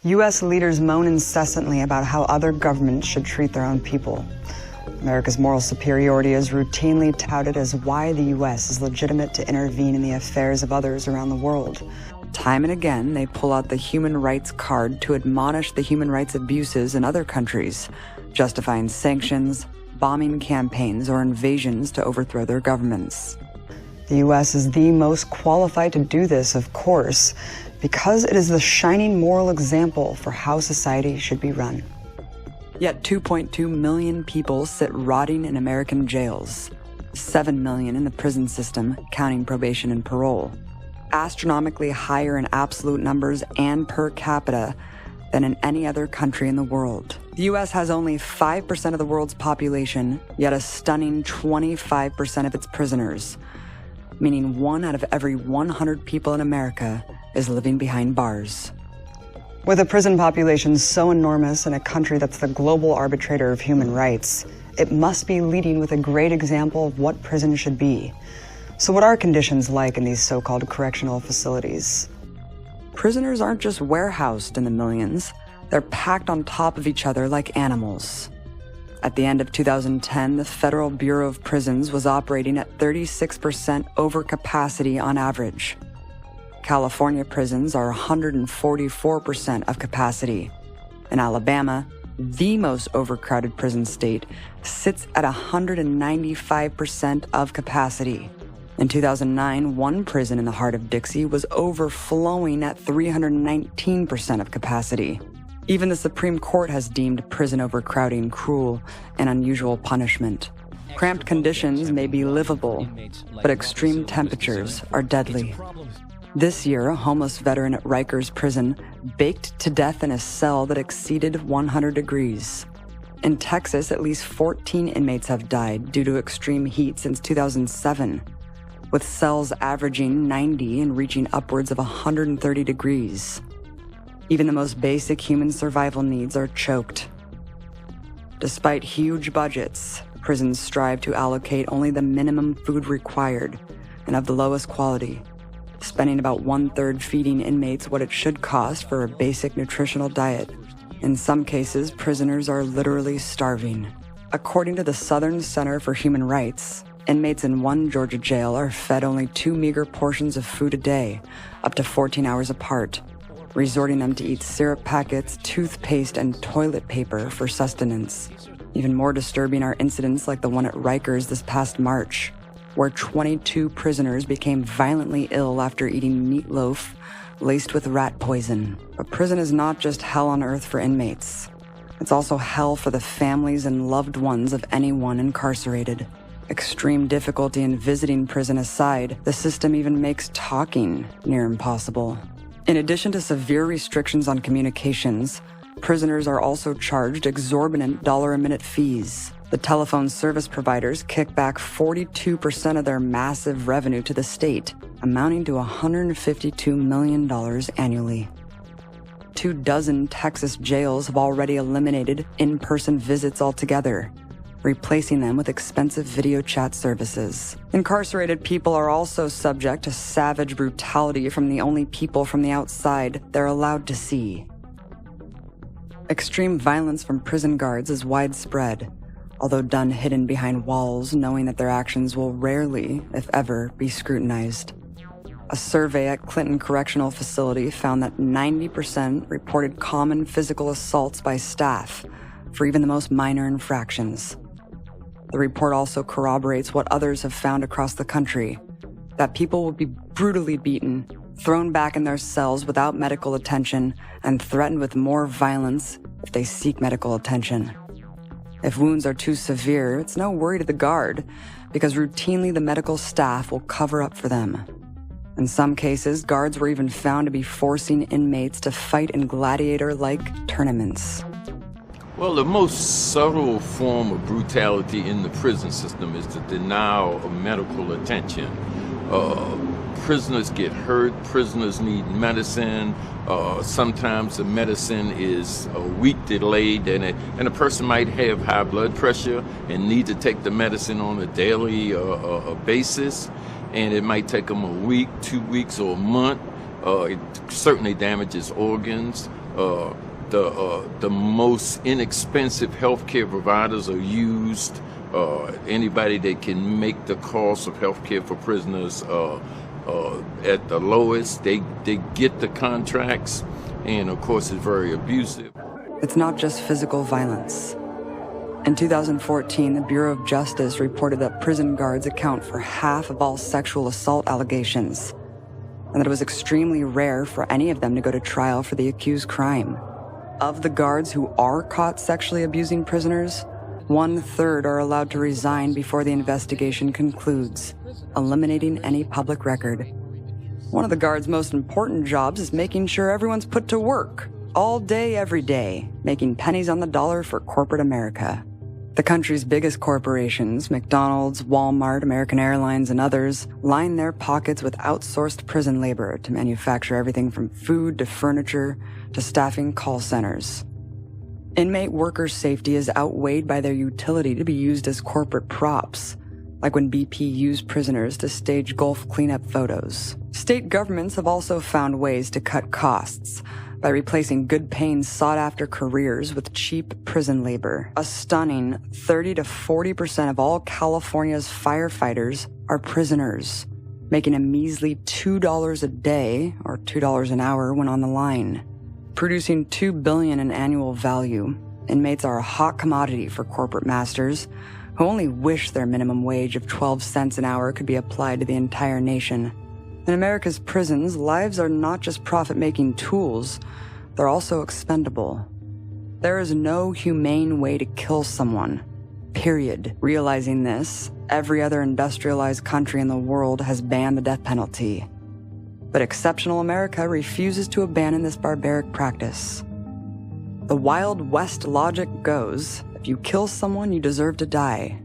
U.S. leaders moan incessantly about how other governments should treat their own people. America's moral superiority is routinely touted as why the U.S. is legitimate to intervene in the affairs of others around the world. Time and again, they pull out the human rights card to admonish the human rights abuses in other countries, justifying sanctions, bombing campaigns, or invasions to overthrow their governments. The U.S. is the most qualified to do this, of course, because it is the shining moral example for how society should be run. Yet 2.2 million people sit rotting in American jails, 7 million in the prison system, counting probation and parole, astronomically higher in absolute numbers and per capita than in any other country in the world. The U.S. has only 5% of the world's population, yet a stunning 25% of its prisoners, meaning 1 out of every 100 people in America is living behind bars. With a prison population so enormous in a country that's the global arbitrator of human rights, it must be leading with a great example of what prison should be. So what are conditions like in these so-called correctional facilities? Prisoners aren't just warehoused in the millions, they're packed on top of each other like animals. At the end of 2010, the Federal Bureau of Prisons was operating at 36% overcapacity on average. California prisons are 144% of capacity. In Alabama, the most overcrowded prison state, sits at 195% of capacity. In 2009, one prison in the heart of Dixie was overflowing at 319% of capacity. Even the Supreme Court has deemed prison overcrowding cruel and unusual punishment. Cramped conditions may be livable, but extreme temperatures are deadly. This year, a homeless veteran at Rikers Prison baked to death in a cell that exceeded 100 degrees. In Texas, at least 14 inmates have died due to extreme heat since 2007, with cells averaging 90 and reaching upwards of 130 degrees. Even the most basic human survival needs are choked. Despite huge budgets, prisons strive to allocate only the minimum food required and of the lowest quality, spending about 1/3 feeding inmates what it should cost for a basic nutritional diet. In some cases, prisoners are literally starving. According to the Southern Center for Human Rights, inmates in one Georgia jail are fed only 2 meager portions of food a day, up to 14 hours apart, resorting them to eat syrup packets, toothpaste, and toilet paper for sustenance. Even more disturbing are incidents like the one at Rikers this past March, where 22 prisoners became violently ill after eating meatloaf laced with rat poison. But prison is not just hell on earth for inmates. It's also hell for the families and loved ones of anyone incarcerated. Extreme difficulty in visiting prison aside, the system even makes talking near impossible. In addition to severe restrictions on communications, prisoners are also charged exorbitant dollar-a-minute fees. The telephone service providers kick back 42% of their massive revenue to the state, amounting to $152 million annually. 24 Texas jails have already eliminated in-person visits altogether, replacing them with expensive video chat services. Incarcerated people are also subject to savage brutality from the only people from the outside they're allowed to see. Extreme violence from prison guards is widespread, although done hidden behind walls, knowing that their actions will rarely, if ever, be scrutinized. A survey at Clinton Correctional Facility found that 90% reported common physical assaults by staff for even the most minor infractions. The report also corroborates what others have found across the country, that people will be brutally beaten, thrown back in their cells without medical attention, and threatened with more violence if they seek medical attention. If wounds are too severe, it's no worry to the guard, because routinely the medical staff will cover up for them. In some cases, guards were even found to be forcing inmates to fight in gladiator-like tournaments. Well, the most subtle form of brutality in the prison system is the denial of medical attention. Prisoners get hurt, prisoners need medicine. Sometimes the medicine is a week delayed, and a person might have high blood pressure and need to take the medicine on a daily basis, and it might take them a week, 2 weeks, or a month. It certainly damages organs. The most inexpensive healthcare providers are used. Anybody that can make the cost of healthcare for prisoners at the lowest, they get the contracts, and of course it's very abusive. It's not just physical violence. In 2014, the Bureau of Justice reported that prison guards account for half of all sexual assault allegations, and that it was extremely rare for any of them to go to trial for the accused crime. Of the guards who are caught sexually abusing prisoners, 1/3 are allowed to resign before the investigation concludes, eliminating any public record. One of the guards' most important jobs is making sure everyone's put to work, all day, every day, making pennies on the dollar for corporate America. The country's biggest corporations, McDonald's, Walmart, American Airlines, and others, line their pockets with outsourced prison labor to manufacture everything from food to furniture to staffing call centers. Inmate workers' safety is outweighed by their utility to be used as corporate props, like when BP used prisoners to stage Gulf cleanup photos. State governments have also found ways to cut costs by replacing good-paying, sought-after careers with cheap prison labor. A stunning 30 to 40% of all California's firefighters are prisoners, making a measly $2 a day, or $2 an hour when on the line. Producing $2 billion in annual value, inmates are a hot commodity for corporate masters who only wish their minimum wage of 12 cents an hour could be applied to the entire nation. In America's prisons, lives are not just profit-making tools, they're also expendable. There is no humane way to kill someone, period. Realizing this, every other industrialized country in the world has banned the death penalty. But exceptional America refuses to abandon this barbaric practice. The Wild West logic goes, if you kill someone, you deserve to die.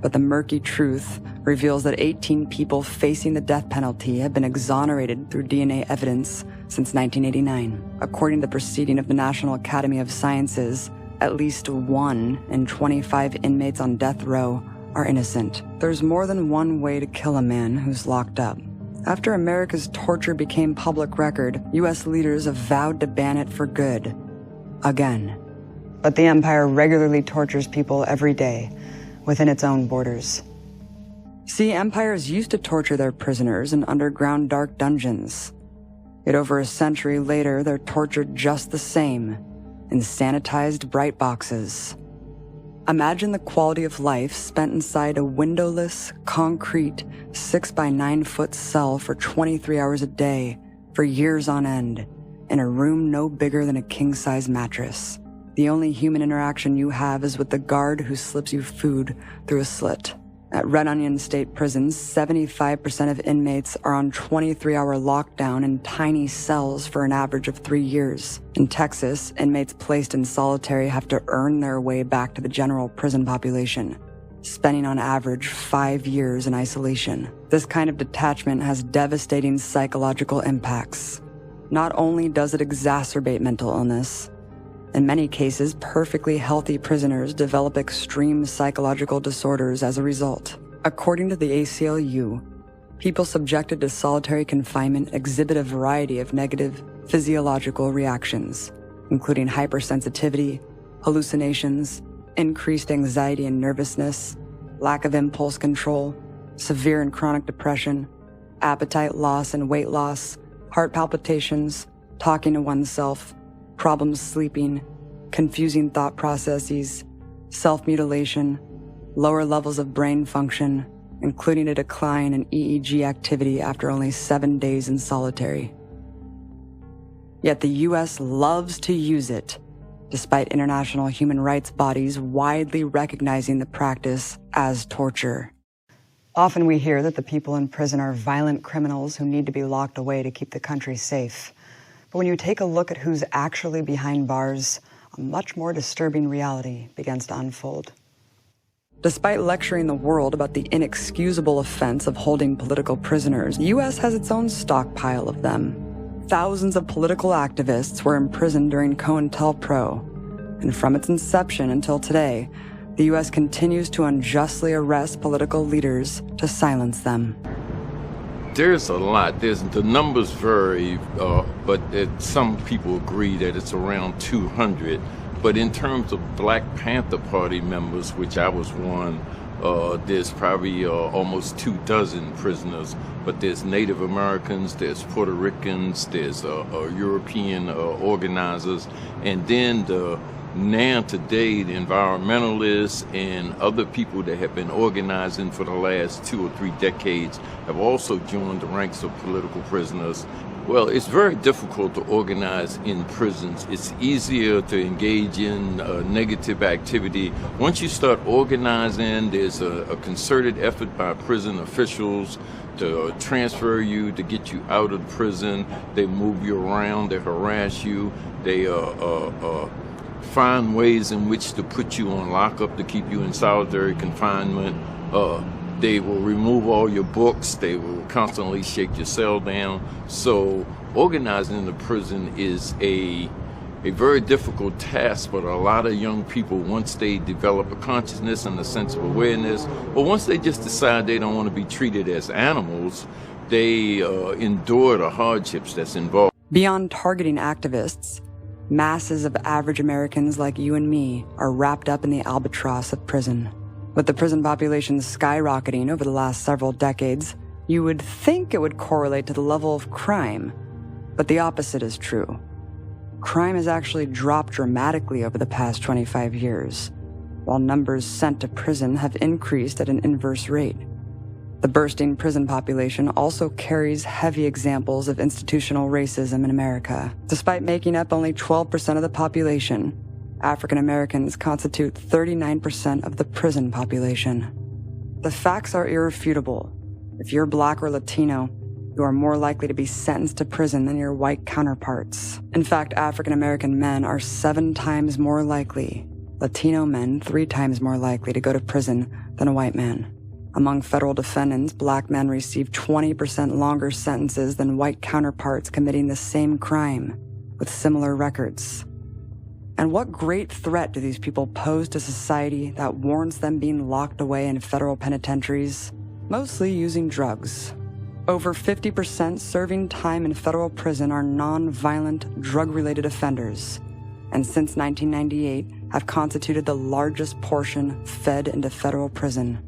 But the murky truth reveals that 18 people facing the death penalty have been exonerated through DNA evidence since 1989. According to the proceeding of the National Academy of Sciences, at least 1 in 25 inmates on death row are innocent. There's more than one way to kill a man who's locked up. After America's torture became public record, U.S. leaders have vowed to ban it for good. Again. But the empire regularly tortures people every day within its own borders. See, empires used to torture their prisoners in underground dark dungeons. Yet over a century later, they're tortured just the same, in sanitized bright boxes. Imagine the quality of life spent inside a windowless, concrete, 6-by-9-foot cell for 23 hours a day, for years on end, in a room no bigger than a king-size mattress. The only human interaction you have is with the guard who slips you food through a slit. At Red Onion State Prisons, 75% of inmates are on 23-hour lockdown in tiny cells for an average of 3 years. In Texas, inmates placed in solitary have to earn their way back to the general prison population, spending on average 5 years in isolation. This kind of detachment has devastating psychological impacts. Not only does it exacerbate mental illness, in many cases, perfectly healthy prisoners develop extreme psychological disorders as a result. According to the ACLU, people subjected to solitary confinement exhibit a variety of negative physiological reactions, including hypersensitivity, hallucinations, increased anxiety and nervousness, lack of impulse control, severe and chronic depression, appetite loss and weight loss, heart palpitations, talking to oneself, problems sleeping, confusing thought processes, self-mutilation, lower levels of brain function, including a decline in EEG activity after only 7 days in solitary. Yet the U.S. loves to use it, despite international human rights bodies widely recognizing the practice as torture. Often we hear that the people in prison are violent criminals who need to be locked away to keep the country safe. But when you take a look at who's actually behind bars, a much more disturbing reality begins to unfold. Despite lecturing the world about the inexcusable offense of holding political prisoners, the U.S. has its own stockpile of them. Thousands of political activists were imprisoned during COINTELPRO, and from its inception until today, the U.S. continues to unjustly arrest political leaders to silence them. There's a lot. The numbers vary, but some people agree that it's around 200. But in terms of Black Panther Party members, which I was one, there's probably almost 24 prisoners. But there's Native Americans, there's Puerto Ricans, there's European organizers, and then now today the environmentalists and other people that have been organizing for the last 2 or 3 decades have also joined the ranks of political prisoners. Well, it's very difficult to organize in prisons. It's easier to engage in negative activity. Once you start organizing, there's a concerted effort by prison officials to transfer you, to get you out of prison. They move you around, they harass you, they find ways in which to put you on lockup to keep you in solitary confinement. They will remove all your books. They will constantly shake your cell down. So organizing in the prison is a very difficult task, but a lot of young people, once they develop a consciousness and a sense of awareness, or once they just decide they don't want to be treated as animals, they endure the hardships that's involved. Beyond targeting activists, masses of average Americans like you and me are wrapped up in the albatross of prison. With the prison population skyrocketing over the last several decades, you would think it would correlate to the level of crime, but the opposite is true. Crime has actually dropped dramatically over the past 25 years, while numbers sent to prison have increased at an inverse rate. The bursting prison population also carries heavy examples of institutional racism in America. Despite making up only 12% of the population, African Americans constitute 39% of the prison population. The facts are irrefutable. If you're Black or Latino, you are more likely to be sentenced to prison than your white counterparts. In fact, African American men are 7 times more likely, Latino men 3 times more likely to go to prison than a white man. Among federal defendants, Black men receive 20% longer sentences than white counterparts committing the same crime with similar records. And what great threat do these people pose to society that warrants them being locked away in federal penitentiaries, mostly using drugs? Over 50% serving time in federal prison are non-violent, drug-related offenders, and since 1998 have constituted the largest portion fed into federal prison.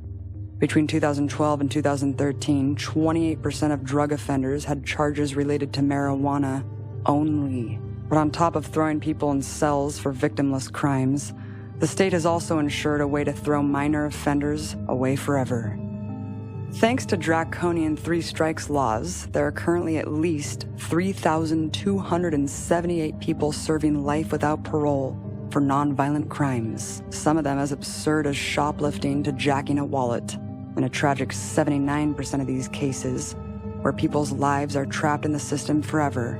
Between 2012 and 2013, 28% of drug offenders had charges related to marijuana only. But on top of throwing people in cells for victimless crimes, the state has also ensured a way to throw minor offenders away forever. Thanks to draconian 3 strikes laws, there are currently at least 3,278 people serving life without parole for nonviolent crimes, some of them as absurd as shoplifting to jacking a wallet. In a tragic 79% of these cases, where people's lives are trapped in the system forever,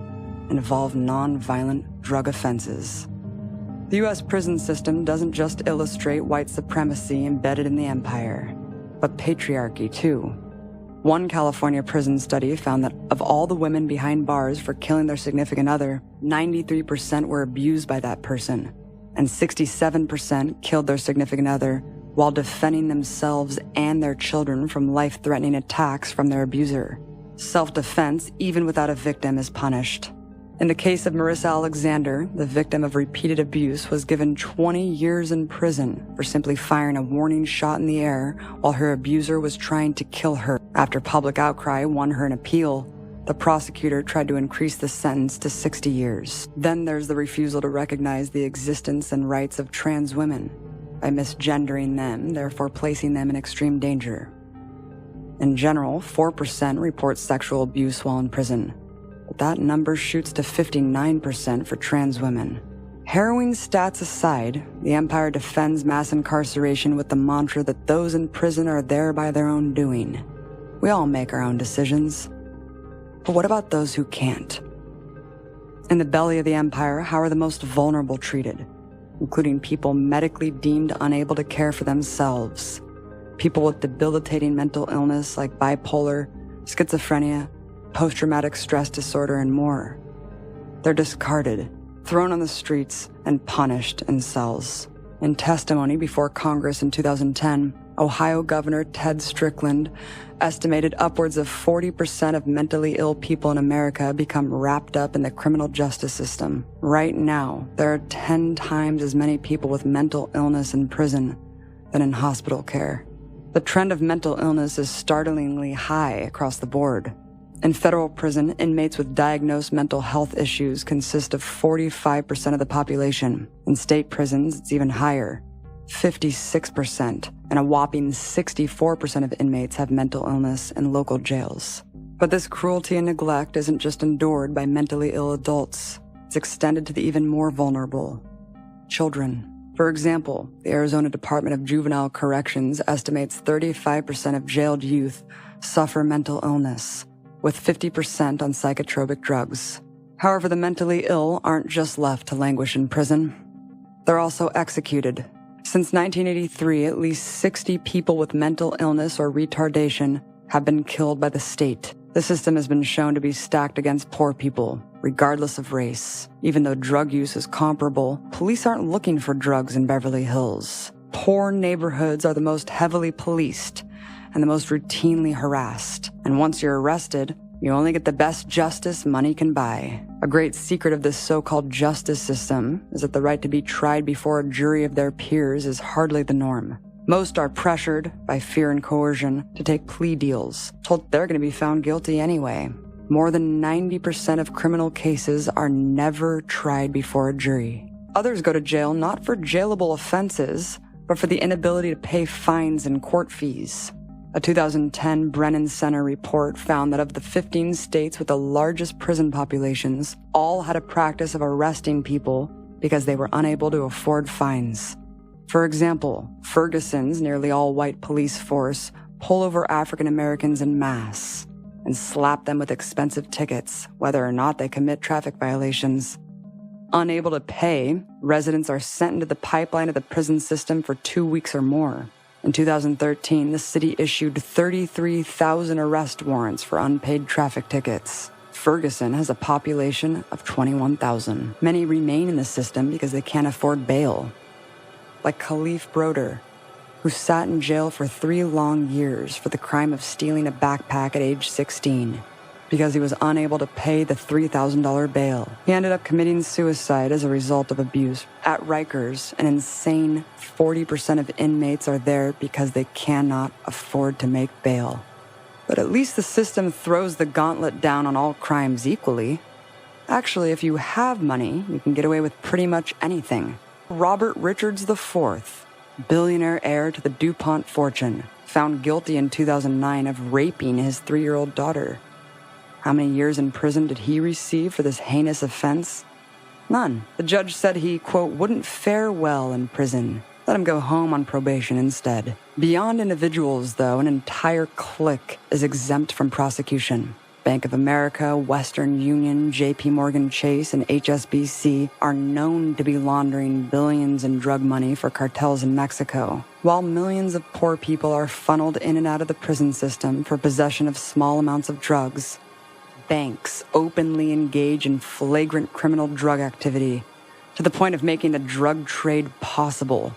involve non-violent drug offenses. The U.S. prison system doesn't just illustrate white supremacy embedded in the empire, but patriarchy too. One California prison study found that of all the women behind bars for killing their significant other, 93% were abused by that person, and 67% killed their significant other while defending themselves and their children from life-threatening attacks from their abuser. Self-defense, even without a victim, is punished. In the case of Marissa Alexander, the victim of repeated abuse was given 20 years in prison for simply firing a warning shot in the air while her abuser was trying to kill her. After public outcry won her an appeal, the prosecutor tried to increase the sentence to 60 years. Then there's the refusal to recognize the existence and rights of trans women by misgendering them, therefore placing them in extreme danger. In general, 4% report sexual abuse while in prison, but that number shoots to 59% for trans women. Harrowing stats aside, the empire defends mass incarceration with the mantra that those in prison are there by their own doing. We all make our own decisions. But what about those who can't? In the belly of the empire, how are the most vulnerable treated? Including people medically deemed unable to care for themselves, people with debilitating mental illness like bipolar, schizophrenia, post-traumatic stress disorder, and more. They're discarded, thrown on the streets, and punished in cells. In testimony before Congress in 2010, Ohio Governor Ted Strickland estimated upwards of 40% of mentally ill people in America become wrapped up in the criminal justice system. Right now, there are 10 times as many people with mental illness in prison than in hospital care. The trend of mental illness is startlingly high across the board. In federal prison, inmates with diagnosed mental health issues consist of 45% of the population. In state prisons, it's even higher, 56%, and a whopping 64% of inmates have mental illness in local jails. But this cruelty and neglect isn't just endured by mentally ill adults. It's extended to the even more vulnerable, children. For example, the Arizona Department of Juvenile Corrections estimates 35% of jailed youth suffer mental illness, with 50% on psychotropic drugs. However, the mentally ill aren't just left to languish in prison. They're also executed. Since 1983, at least 60 people with mental illness or retardation have been killed by the state. The system has been shown to be stacked against poor people, regardless of race. Even though drug use is comparable, police aren't looking for drugs in Beverly Hills. Poor neighborhoods are the most heavily policed and the most routinely harassed. And once you're arrested, you only get the best justice money can buy. A great secret of this so-called justice system is that the right to be tried before a jury of their peers is hardly the norm. Most are pressured by fear and coercion to take plea deals, told they're going to be found guilty anyway. More than 90% of criminal cases are never tried before a jury. Others go to jail not for jailable offenses, but for the inability to pay fines and court fees. A 2010 Brennan Center report found that of the 15 states with the largest prison populations, all had a practice of arresting people because they were unable to afford fines. For example, Ferguson's nearly all-white police force pull over African Americans en masse and slap them with expensive tickets, whether or not they commit traffic violations. Unable to pay, residents are sent into the pipeline of the prison system for 2 weeks or more. In 2013, the city issued 33,000 arrest warrants for unpaid traffic tickets. Ferguson has a population of 21,000. Many remain in the system because they can't afford bail. Like Khalif Broder, who sat in jail for 3 long years for the crime of stealing a backpack at age 16 because he was unable to pay the $3,000 bail. He ended up committing suicide as a result of abuse. At Rikers, an insane 40% of inmates are there because they cannot afford to make bail. But at least the system throws the gauntlet down on all crimes equally. Actually, if you have money, you can get away with pretty much anything. Robert Richards IV, billionaire heir to the DuPont fortune, found guilty in 2009 of raping his 3-year-old daughter. How many years in prison did he receive for this heinous offense? None. The judge said he, quote, wouldn't fare well in prison. Let him go home on probation instead. Beyond individuals, though, an entire clique is exempt from prosecution. Bank of America, Western Union, JP Morgan Chase, and HSBC are known to be laundering billions in drug money for cartels in Mexico, while millions of poor people are funneled in and out of the prison system for possession of small amounts of drugs. Banks openly engage in flagrant criminal drug activity to the point of making the drug trade possible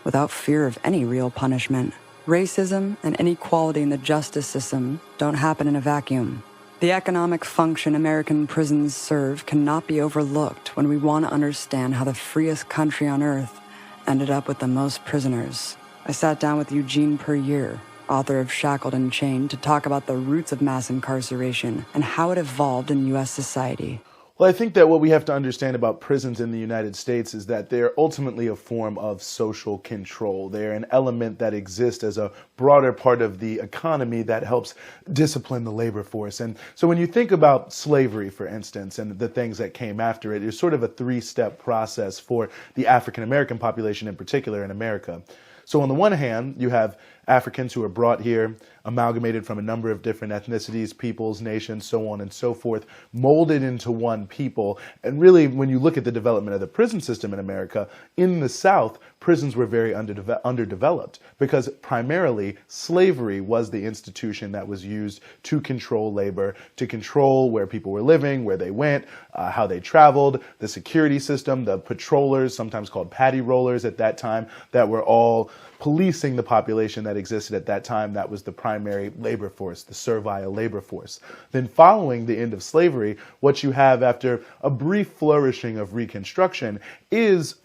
without fear of any real punishment. Racism and inequality in the justice system don't happen in a vacuum. The economic function American prisons serve cannot be overlooked when we want to understand how the freest country on earth ended up with the most prisoners. I sat down with Eugene Puryear, author of Shackled and Chained, to talk about the roots of mass incarceration and how it evolved in U.S. society. Well, I think that what we have to understand about prisons in the United States is that they're ultimately a form of social control. They're an element that exists as a broader part of the economy that helps discipline the labor force. And so when you think about slavery, for instance, and the things that came after it, it's sort of a 3-step process for the African American population in particular in America. So on the one hand, you have Africans who are brought here, amalgamated from a number of different ethnicities, peoples, nations, so on and so forth, molded into one people. And really, when you look at the development of the prison system in America, in the South, prisons were very underdeveloped because primarily slavery was the institution that was used to control labor, to control where people were living, where they went, how they traveled, the security system, the patrollers, sometimes called paddy rollers at that time, that were all policing the population that existed at that time. That was the primary labor force, the servile labor force. Then following the end of slavery, what you have after a brief flourishing of Reconstruction is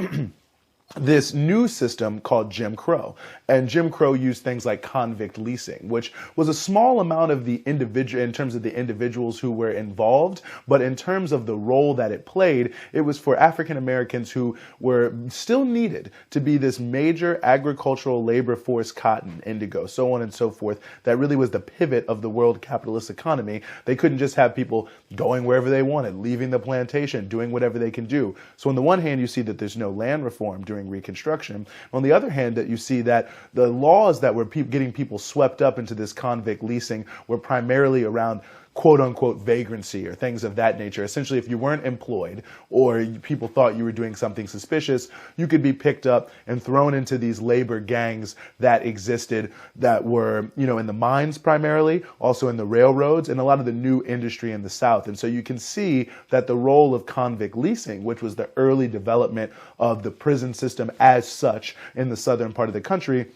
this new system called Jim Crow. And Jim Crow used things like convict leasing, which was a small amount of the individual in terms of the individuals who were involved, but in terms of the role that it played, it was for African Americans who were still needed to be this major agricultural labor force, cotton, indigo, so on and so forth. That really was the pivot of the world capitalist economy. They couldn't just have people going wherever they wanted, leaving the plantation, doing whatever they can do. So on the one hand, you see that there's no land reform during Reconstruction. On the other hand, that you see that the laws that were getting people swept up into this convict leasing were primarily around quote unquote vagrancy or things of that nature. Essentially, if you weren't employed or people thought you were doing something suspicious, you could be picked up and thrown into these labor gangs that existed that were, in the mines primarily, also in the railroads and a lot of the new industry in the South. And so you can see that the role of convict leasing, which was the early development of the prison system as such in the southern part of the country,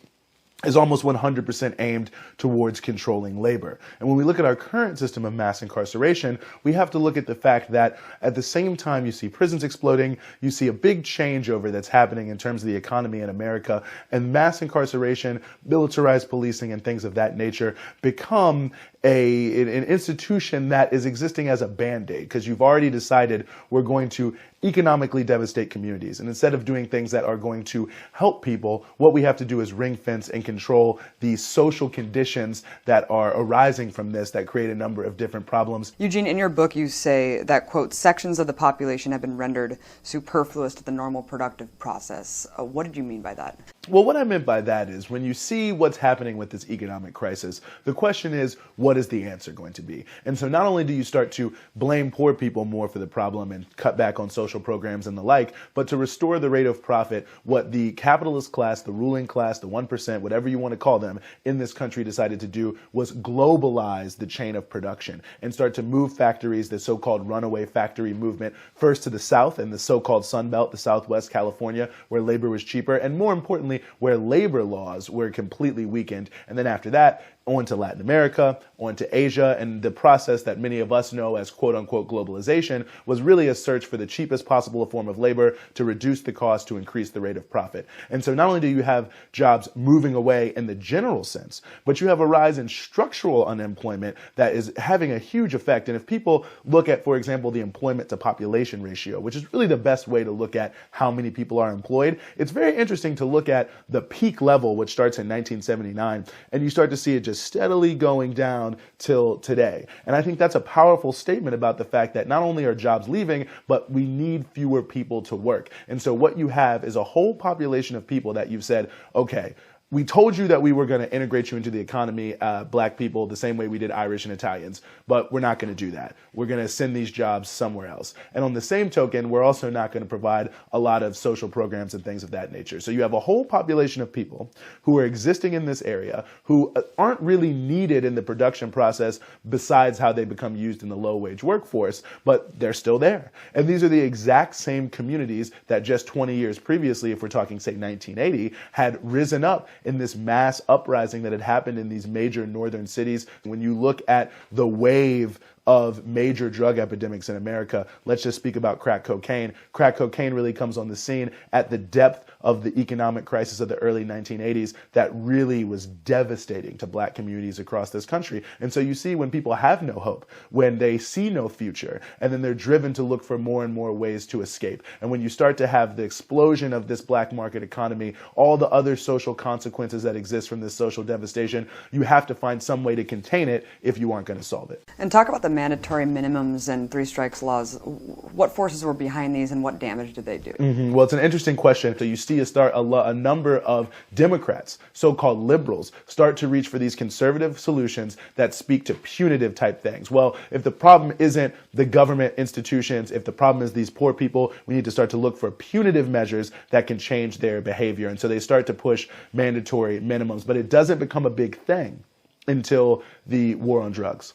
is almost 100% aimed towards controlling labor. And when we look at our current system of mass incarceration, we have to look at the fact that at the same time you see prisons exploding, you see a big changeover that's happening in terms of the economy in America, and mass incarceration, militarized policing, and things of that nature become an institution that is existing as a band-aid, because you've already decided we're going to economically devastate communities. And instead of doing things that are going to help people, what we have to do is ring fence and control the social conditions that are arising from this that create a number of different problems. Eugene, in your book, you say that, quote, sections of the population have been rendered superfluous to the normal productive process. What did you mean by that? Well, what I meant by that is when you see what's happening with this economic crisis, the question is, what is the answer going to be? And so not only do you start to blame poor people more for the problem and cut back on social programs and the like, but to restore the rate of profit, what the capitalist class, the ruling class, the 1%, whatever you want to call them, in this country decided to do was globalize the chain of production and start to move factories, the so-called runaway factory movement, first to the South and the so-called Sun Belt, the Southwest California, where labor was cheaper, and more importantly, where labor laws were completely weakened. And then after that, on to Latin America, on to Asia, and the process that many of us know as quote-unquote globalization was really a search for the cheapest possible form of labor to reduce the cost to increase the rate of profit. And so not only do you have jobs moving away in the general sense, but you have a rise in structural unemployment that is having a huge effect. And if people look at, for example, the employment to population ratio, which is really the best way to look at how many people are employed, it's very interesting to look at the peak level, which starts in 1979, and you start to see it just steadily going down till today. And I think that's a powerful statement about the fact that not only are jobs leaving, but we need fewer people to work. And so what you have is a whole population of people that you've said, okay, we told you that we were going to integrate you into the economy, black people, the same way we did Irish and Italians, but we're not going to do that. We're going to send these jobs somewhere else. And on the same token, we're also not going to provide a lot of social programs and things of that nature. So you have a whole population of people who are existing in this area who aren't really needed in the production process besides how they become used in the low-wage workforce, but they're still there. And these are the exact same communities that just 20 years previously, if we're talking, say, 1980, had risen up in this mass uprising that had happened in these major northern cities. When you look at the wave of major drug epidemics in America, let's just speak about crack cocaine. Crack cocaine really comes on the scene at the depth of the economic crisis of the early 1980s that really was devastating to black communities across this country. And so you see when people have no hope, when they see no future, and then they're driven to look for more and more ways to escape. And when you start to have the explosion of this black market economy, all the other social consequences that exist from this social devastation, you have to find some way to contain it if you aren't going to solve it. And talk about the mandatory minimums and three strikes laws. What forces were behind these and what damage did they do? Well, it's an interesting question. So you see a number of Democrats, so-called liberals, start to reach for these conservative solutions that speak to punitive type things. Well, if the problem isn't the government institutions, if the problem is these poor people, we need to start to look for punitive measures that can change their behavior. And so they start to push mandatory minimums, but it doesn't become a big thing until the war on drugs.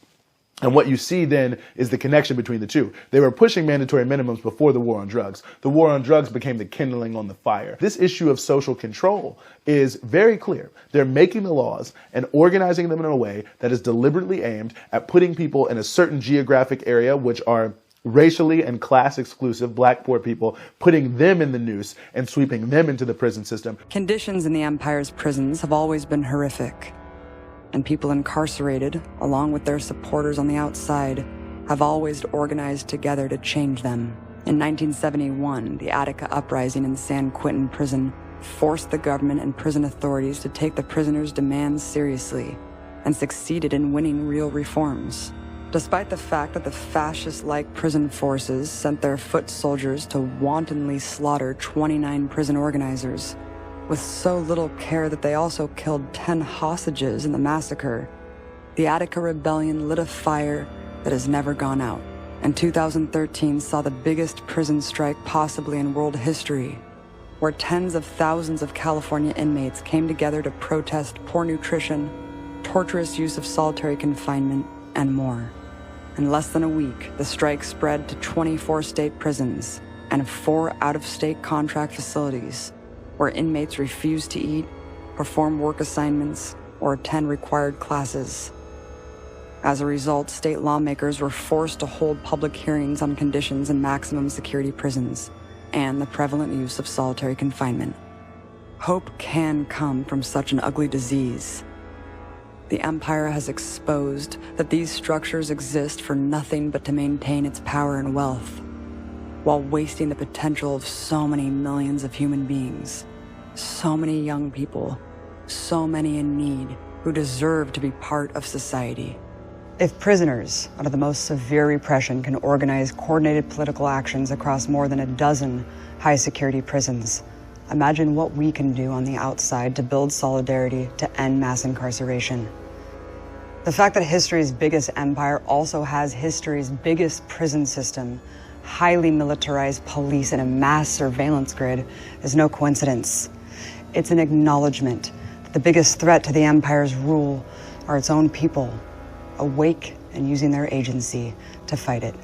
And what you see then is the connection between the two. They were pushing mandatory minimums before the war on drugs. The war on drugs became the kindling on the fire. This issue of social control is very clear. They're making the laws and organizing them in a way that is deliberately aimed at putting people in a certain geographic area, which are racially and class exclusive, black poor people, putting them in the noose and sweeping them into the prison system. Conditions in the empire's prisons have always been horrific. And people incarcerated, along with their supporters on the outside, have always organized together to change them. In 1971, the Attica uprising in San Quentin prison forced the government and prison authorities to take the prisoners' demands seriously, and succeeded in winning real reforms. Despite the fact that the fascist-like prison forces sent their foot soldiers to wantonly slaughter 29 prison organizers, with so little care that they also killed 10 hostages in the massacre, the Attica Rebellion lit a fire that has never gone out. And 2013 saw the biggest prison strike possibly in world history, where tens of thousands of California inmates came together to protest poor nutrition, torturous use of solitary confinement, and more. In less than a week, the strike spread to 24 state prisons and 4 out-of-state contract facilities, where inmates refuse to eat, perform work assignments, or attend required classes. As a result, state lawmakers were forced to hold public hearings on conditions in maximum security prisons and the prevalent use of solitary confinement. Hope can come from such an ugly disease. The empire has exposed that these structures exist for nothing but to maintain its power and wealth, while wasting the potential of so many millions of human beings, so many young people, so many in need who deserve to be part of society. If prisoners under the most severe repression can organize coordinated political actions across more than a dozen high-security prisons, imagine what we can do on the outside to build solidarity to end mass incarceration. The fact that history's biggest empire also has history's biggest prison system, highly militarized police, and a mass surveillance grid is no coincidence. It's an acknowledgement that the biggest threat to the empire's rule are its own people, awake and using their agency to fight it.